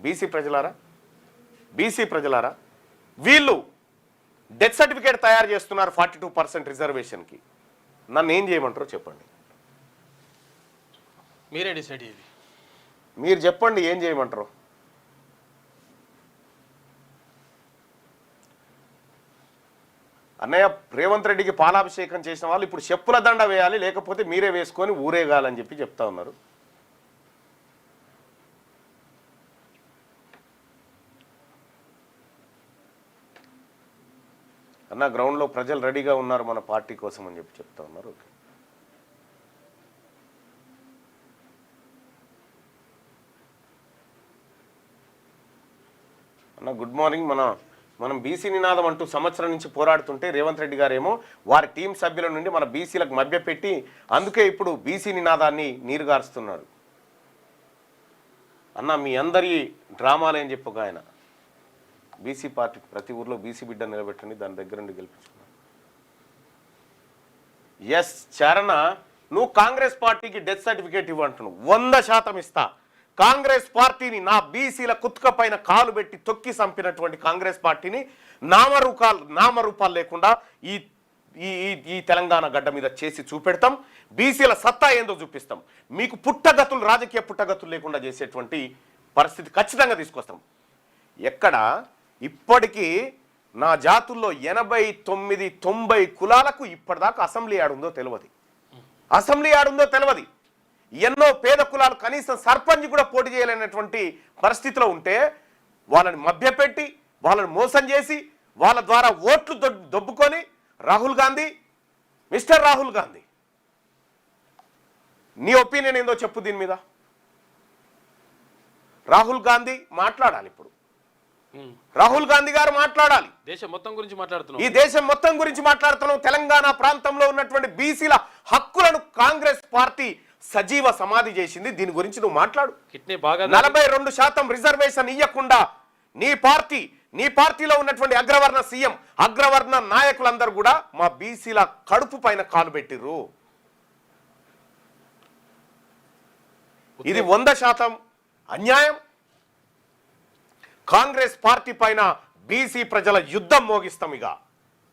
BC ప్రజలారా వీళ్ళు death certificate తయారు చేస్తున్నారు 42% రిజర్వేషన్కి. నన్ను ఏం చేయమంటారో చెప్పండి. మీరే డిసైడ్ చేయండి. మీరు చెప్పండి ఏం చేయమంటారు. అన్నయ్య రేవంత్ రెడ్డికి పాలాభిషేకం చేసిన వాళ్ళు ఇప్పుడు చెప్పుల దండ వేయాలి, లేకపోతే మీరే వేసుకొని ఊరేగాలని చెప్పి చెప్తా ఉన్నారు. అన్న గ్రౌండ్లో ప్రజలు రెడీగా ఉన్నారు మన పార్టీ కోసం అని చెప్పి చెప్తా ఉన్నారు. ఓకే, అన్న గుడ్ మార్నింగ్. మనం బీసీ నినాదం అంటూ సంవత్సరం నుంచి పోరాడుతుంటే రేవంత్ రెడ్డి గారేమో వారి టీం సభ్యుల నుండి మన బీసీలకు మభ్యపెట్టి అందుకే ఇప్పుడు బీసీ నినాదాన్ని నీరుగారుస్తున్నాడు. అన్న మీ అందరి డ్రామాలు ఏం చెప్పు ఆయన బీసీ పార్టీ ప్రతి ఊర్లో బీసీ బిడ్డ నిలబెట్టండి, దాని దగ్గర నుండి గెలిపించుకున్నాను. ఎస్ చరణ, నువ్వు కాంగ్రెస్ పార్టీకి డెత్ సర్టిఫికేట్ ఇవ్వంటున్నావు. 100% ఇస్తా. కాంగ్రెస్ పార్టీని నా బీసీల కుత్క పైన కాలు పెట్టి తొక్కి చంపినటువంటి కాంగ్రెస్ పార్టీని నామరూపాలు లేకుండా ఈ తెలంగాణ గడ్డ మీద చేసి చూపెడతాం. బీసీల సత్తా ఏందో చూపిస్తాం. మీకు పుట్టగతులు, రాజకీయ పుట్టగతులు లేకుండా చేసేటువంటి పరిస్థితి ఖచ్చితంగా తీసుకొస్తాం. ఎక్కడ ఇప్పటికీ నా జాతుల్లో 89-90 కులాలకు ఇప్పటిదాకా అసెంబ్లీ ఆడుందో తెలియదు. ఎన్నో పేద కులాలు కనీసం సర్పంచ్ కూడా పోటీ చేయలేనటువంటి పరిస్థితిలో ఉంటే వాళ్ళని మభ్యపెట్టి వాళ్ళని మోసం చేసి వాళ్ళ ద్వారా ఓట్లు దొబ్బుకొని మిస్టర్ రాహుల్ గాంధీ నీ ఒపీనియన్ ఏందో చెప్పు దీని మీద. రాహుల్ గాంధీ మాట్లాడాలి. ఇప్పుడు రాహుల్ గాంధీ గారు మాట్లాడాలి. దేశం మొత్తం గురించి మాట్లాడుతున్నాం. ఈ దేశం మొత్తం గురించి మాట్లాడుతున్నాం. తెలంగాణ ప్రాంతంలో ఉన్నటువంటి బీసీల హక్కులను కాంగ్రెస్ పార్టీ సజీవ సమాధి చేసింది. దీని గురించి నువ్వు మాట్లాడు. 42% రిజర్వేషన్ ఇవ్వకుండా నీ పార్టీలో ఉన్నటువంటి అగ్రవర్ణ సీఎం, అగ్రవర్ణ నాయకులందరూ కూడా మా బీసీల కడుపు పైన కాలు పెట్టిర్రు. ఇది 100% అన్యాయం. కాంగ్రెస్ పార్టీ పైన బీసీ ప్రజల యుద్ధం మోగిస్తాం. ఇక